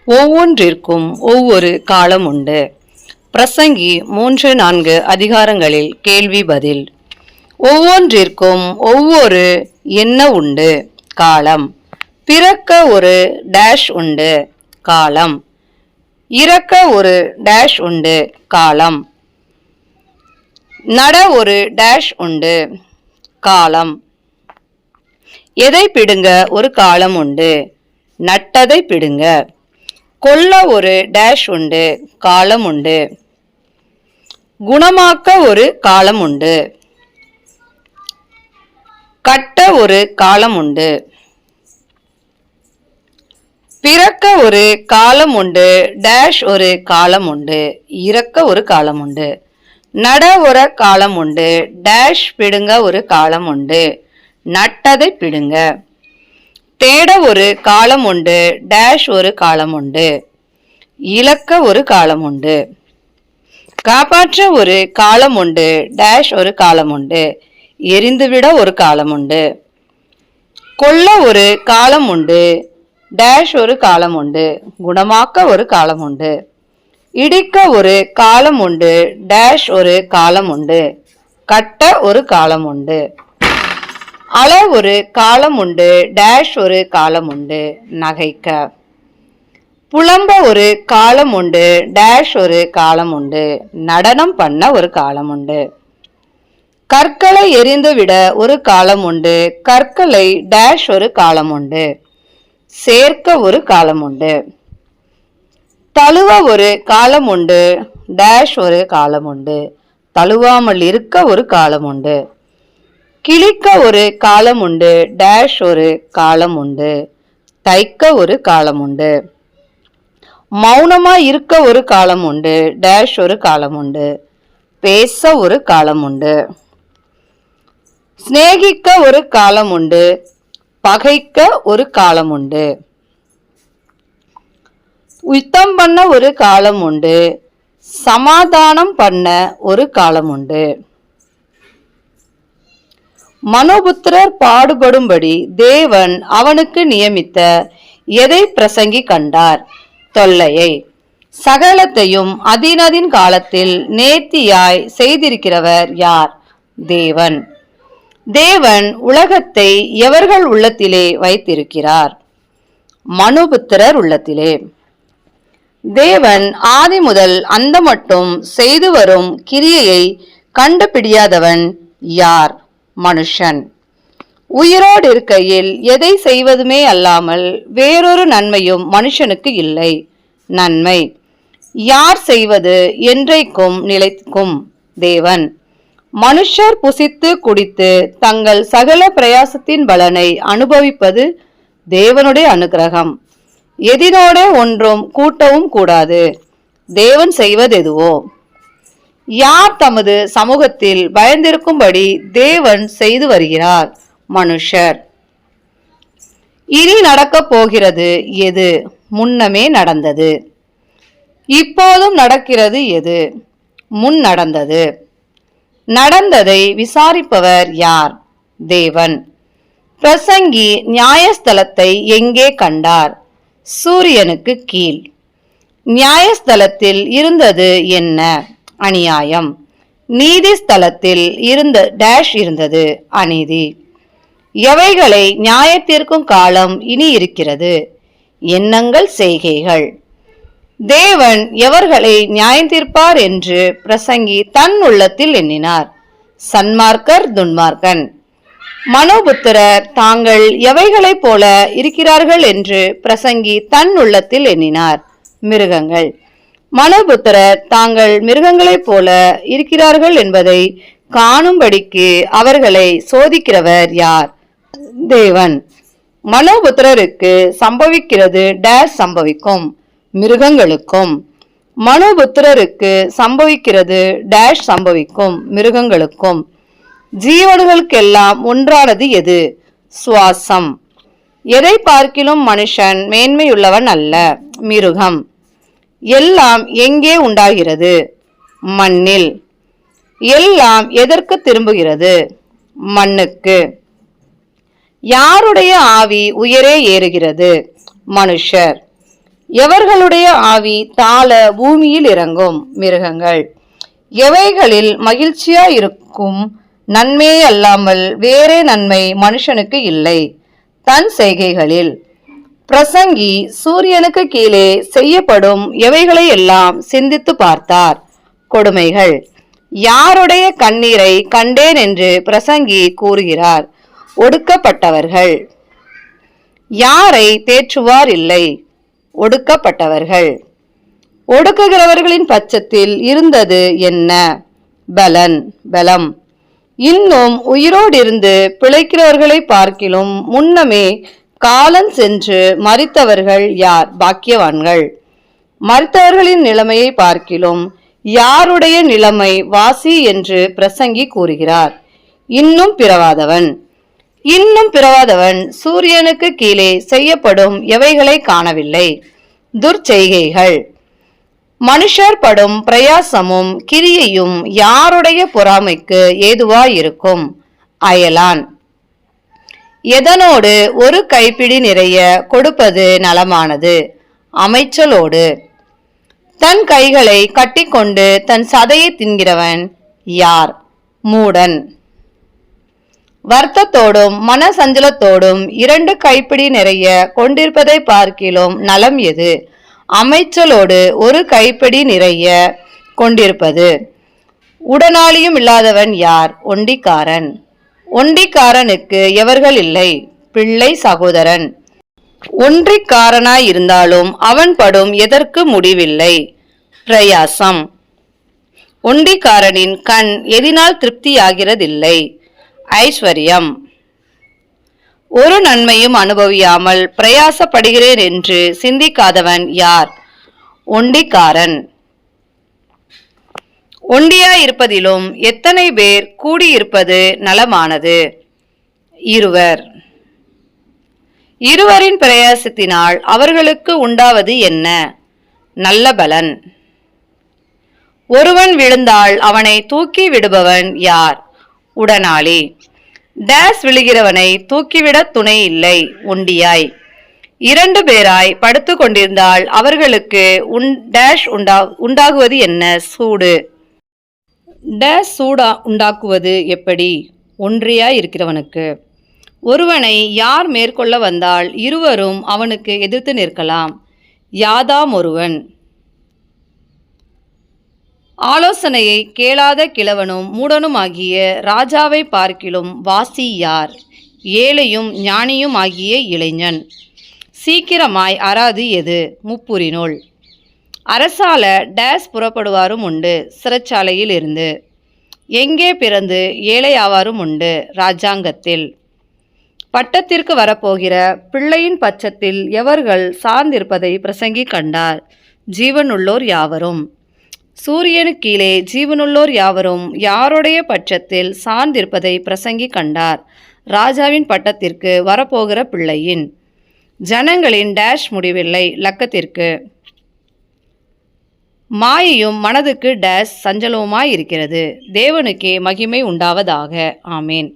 ஒவ்வொன்றிற்கும் ஒவ்வொரு காலம் உண்டு. பிரசங்கி 3-4 அதிகாரங்களில் கேள்வி பதில். ஒவ்வொன்றிற்கும் ஒவ்வொரு என்ன உண்டு காலம். பிறக்க ஒரு டேஷ் உண்டு காலம். இறக்க ஒரு டேஷ் உண்டு காலம். நட ஒரு டேஷ் உண்டு காலம். எதை பிடுங்க ஒரு காலம் உண்டு, நட்டதை பிடுங்க. கொல்ல ஒரு டேஷ் உண்டு காலம் உண்டு. குணமாக்க ஒரு காலம் உண்டு. கட்ட ஒரு காலம் உண்டு. பிறக்க ஒரு காலம் உண்டு, டேஷ் ஒரு காலம் உண்டு. இறக்க ஒரு காலம் உண்டு. நட ஒரு காலம் உண்டு, டேஷ் பிடுங்க ஒரு காலம் உண்டு. நட்டதை பிடுங்க. தேட ஒரு காலம் உண்டு, டேஷ் ஒரு காலம் உண்டு. இழக்க ஒரு காலம் உண்டு. காப்பாற்ற ஒரு காலம் உண்டு, டேஷ் ஒரு காலம் உண்டு. எரிந்துவிட ஒரு காலம் உண்டு. கொல்ல ஒரு காலம் உண்டு, டேஷ் ஒரு காலம் உண்டு. குணமாக்க ஒரு காலம் உண்டு. இடிக்க ஒரு காலம் உண்டு, டேஷ் ஒரு காலம் உண்டு. கட்ட ஒரு காலம் உண்டு. அள ஒரு காலம் உண்டு, டேஷ் ஒரு காலம் உண்டு. நகைக்க. புலம்ப ஒரு காலம் உண்டு, டேஷ் ஒரு காலம் உண்டு. நடனம் பண்ண ஒரு காலம் உண்டு. கற்களை எரிந்து விட ஒரு காலம் உண்டு. கற்களை டேஷ் ஒரு காலம் உண்டு. சேர்க்க ஒரு காலம் உண்டு. தழுவ ஒரு காலம் உண்டு, டேஷ் ஒரு காலம் உண்டு. தழுவாமல் இருக்க ஒரு காலம் உண்டு. கிழிக்க ஒரு காலம் உண்டு, டேஷ் ஒரு காலம் உண்டு. தைக்க ஒரு காலம் உண்டு. மௌனமா இருக்க ஒரு காலம் உண்டு, டேஷ் ஒரு காலம் உண்டு. பேச ஒரு காலம் உண்டு. சிநேகிக்க ஒரு காலம் உண்டு. பகைக்க ஒரு காலம் உண்டு. யுத்தம் பண்ண ஒரு காலம் உண்டு. சமாதானம் பண்ண ஒரு காலம் உண்டு. மனோபுத்திரர் பாடுபடும்படி தேவன் அவனுக்கு நியமித்த எதை பிரசங்கி கண்டார்? தொல்லையை. சகலத்தையும் அதினதின் காலத்தில் நேர்த்தியாய் செய்திருக்கிறவர் யார்? தேவன். தேவன் உலகத்தை எவர்கள் உள்ளத்திலே வைத்திருக்கிறார்? மனுபுத்திரர் உள்ளத்திலே. தேவன் ஆதி முதல் அந்த மட்டும் செய்து வரும் கிரியையை கண்டுபிடியாதவன் யார்? மனுஷன். உயிரோடு இருக்கையில் எதை செய்வதுமே அல்லாமல் வேறொரு நன்மையும் மனுஷனுக்கு இல்லை. நன்மை யார் செய்வது என்றைக்கும் நிலைக்கும்? தேவன். மனுஷர் புசித்து குடித்து தங்கள் சகல பிரயாசத்தின் பலனை அனுபவிப்பது தேவனுடைய அனுக்கிரகம். எதினோட ஒன்றும் கூட்டவும் கூடாது. தேவன் செய்வது எதுவோ? யார் தமது சமூகத்தில் பயந்திருக்கும்படி தேவன் செய்து வருகிறார்? மனுஷர். இனி நடக்கப் போகிறது எது? முன்னமே நடந்தது. இப்போதும் நடக்கிறது எது? முன் நடந்தது. நடந்ததை விசாரிப்பவர் யார்? தேவன். பிரசங்கி நியாயஸ்தலத்தை எங்கே கண்டார்? சூரியனுக்கு கீழ். நியாயஸ்தலத்தில் இருந்தது என்ன? அநியாயம். நீதி ஸ்தலத்தில் இருந்த டேஷ் இருந்தது அநீதி. எவைகளை நியாயத்திற்கும் காலம் இனி இருக்கிறது? எண்ணங்கள், செய்கைகள். தேவன் எவர்களை நியாயம் தீர்ப்பார் என்று பிரசங்கி தன் உள்ளத்தில் எண்ணினார். சன்மார்க்கர், துன்மார்க்கன். மனோபுத்திரர் தாங்கள் எவைகளைப் போல இருக்கிறார்கள் என்று பிரசங்கி தன் உள்ளத்தில் எண்ணினார். மிருகங்கள். மனோபுத்திரர் தாங்கள் மிருகங்களைப் போல இருக்கிறார்கள் என்பதை காணும்படிக்கு அவர்களை சோதிக்கிறவர் யார்? தேவன். மனோபுத்திரருக்கு சம்பவிக்கிறது டேஷ் சம்பவிக்கும்? மிருகங்களுக்கும். மனோபுத்திரருக்கு சம்பவிக்கிறது டேஷ் சம்பவிக்கும்? மிருகங்களுக்கும். ஜீவன்களுக்கெல்லாம் ஒன்றானது எது? சுவாசம். எதை பார்க்கிலும் மனுஷன் மேன்மையுள்ளவன் அல்ல. மிருகம். எல்லாம் எங்கே உண்டாகிறது? மண்ணில். எல்லாம் எதற்கு திரும்புகிறது? மண்ணுக்கு. யாருடைய ஆவி உயரே ஏறுகிறது? மனுஷர். எவர்களுடைய ஆவி தாழ பூமியில் இறங்கும் மிருகங்கள். எவைகளில் மகிழ்ச்சியாயிருக்கும் நன்மை அல்லாமல் வேறே நன்மை மனுஷனுக்கு இல்லை தன் செய்கைகளில். பிரசங்கி சூரியனுக்கு கீழே செய்யப்படும் எவைகளை எல்லாம் சிந்தித்து பார்த்தார். கொடுமைகள். யாருடைய கண்ணீரை கண்டேன் என்று பிரசங்கி கூறுகிறார். ஒடுக்கப்பட்டவர்கள். யாரை தேற்றுவார் இல்லை? ஒடுக்கப்பட்டவர்கள். ஒடுக்குகிறவர்களின் பட்சத்தில் இருந்தது என்ன? பலம். இன்னும் உயிரோடிருந்து பிழைக்கிறவர்களை பார்க்கிலும் முன்னமே காலம் சென்று மரித்தவர்கள் யார் பாக்கியவான்கள்? மரித்தவர்களின் நிலைமையை பார்க்கிலும் யாருடைய நிலைமை வாசி என்று பிரசங்கி கூறுகிறார். இன்னும் பிறவாதவன் சூரியனுக்கு கீழே செய்யப்படும் எவைகளை காணவில்லை. துர்ச்செய்கைகள். மனுஷர் படும் பிரயாசமும் கிரியையும் யாருடைய பொறாமைக்கு ஏதுவாயிருக்கும்? அயலான். எதனோடு ஒரு கைப்பிடி நிறைய கொடுப்பது நலமானது? அமைச்சலோடு. தன் கைகளை கட்டிக்கொண்டு தன் சதையை தின்கிறவன் யார்? மூடன். வருத்தத்தோடும் மன சஞ்சலத்தோடும் 2 கைப்பிடி நிறைய கொண்டிருப்பதை பார்க்கிலும் நலம் எது? அமைச்சலோடு 1 கைப்பிடி நிறைய கொண்டிருப்பது. உடனாளியும் இல்லாதவன் யார்? ஒண்டிக்காரன். ஒண்டிக்காரனுக்கு எவர்கள் இல்லை? பிள்ளை சகோதரன். ஒன்றிக்காரனாயிருந்தாலும் அவன் படும் எதற்கு முடிவில்லை? பிரயாசம். ஒண்டிக்காரனின் கண் எதினால் திருப்தியாகிறதில்லை? ஐஸ்வர்யம். ஒரு நன்மையும் அனுபவியாமல் பிரயாசப்படுகிறேன் என்று சிந்திக்காதவன் யார்? ஒண்டிக்காரன். ஒண்டியாயிருப்பதிலும் எத்தனை பேர் கூடியிருப்பது நலமானது? இருவர். இருவரின் பிரயாசத்தினால் அவர்களுக்கு உண்டாவது என்ன? நல்ல பலன். ஒருவன் விழுந்தால் அவனை தூக்கி விடுபவன் யார்? உடனாளி. டேஸ் விழுகிறவனை தூக்கிவிட துணை இல்லை. ஒண்டியாய். 2 பேராய் படுத்து கொண்டிருந்தால் அவர்களுக்கு உண்டாகுவது என்ன? சூடு. டேஸ் சூடா உண்டாக்குவது எப்படி? ஒன்றியாய் இருக்கிறவனுக்கு. ஒருவனை யார் மேற்கொள்ள வந்தால் இருவரும் அவனுக்கு எதிர்த்து நிற்கலாம். யாதாம் ஒருவன். ஆலோசனையை கேளாத கிழவனும் மூடனுமாகிய ராஜாவை பார்க்கிலும் வாசி யார்? ஏழையும் ஞானியும் ஆகிய இளைஞன். சீக்கிரமாய் அறாது எது? முப்புரினுள். அரசால டேஸ் புறப்படுவாரும் உண்டு, சிறைச்சாலையில் இருந்து. எங்கே பிறந்து ஏழையாவாரும் உண்டு, ராஜாங்கத்தில். பட்டத்திற்கு வரப்போகிற பிள்ளையின் பட்சத்தில் எவர்கள் சார்ந்திருப்பதை பிரசங்கி கண்டார். ஜீவனுள்ளோர் யாவரும். சூரியனுக்கு கீழே ஜீவனுள்ளோர் யாவரும் யாருடைய பட்சத்தில் சார்ந்திருப்பதை பிரசங்கி கண்டார். ராஜாவின் பட்டத்திற்கு வரப்போகிற பிள்ளையின். ஜனங்களின் டேஷ் முடிவில்லை லக்கத்திற்கு. மாயையும் மனதுக்கு டேஷ் சஞ்சலவுமாயிருக்கிறது. தேவனுக்கே மகிமை உண்டாவதாக. ஆமேன்.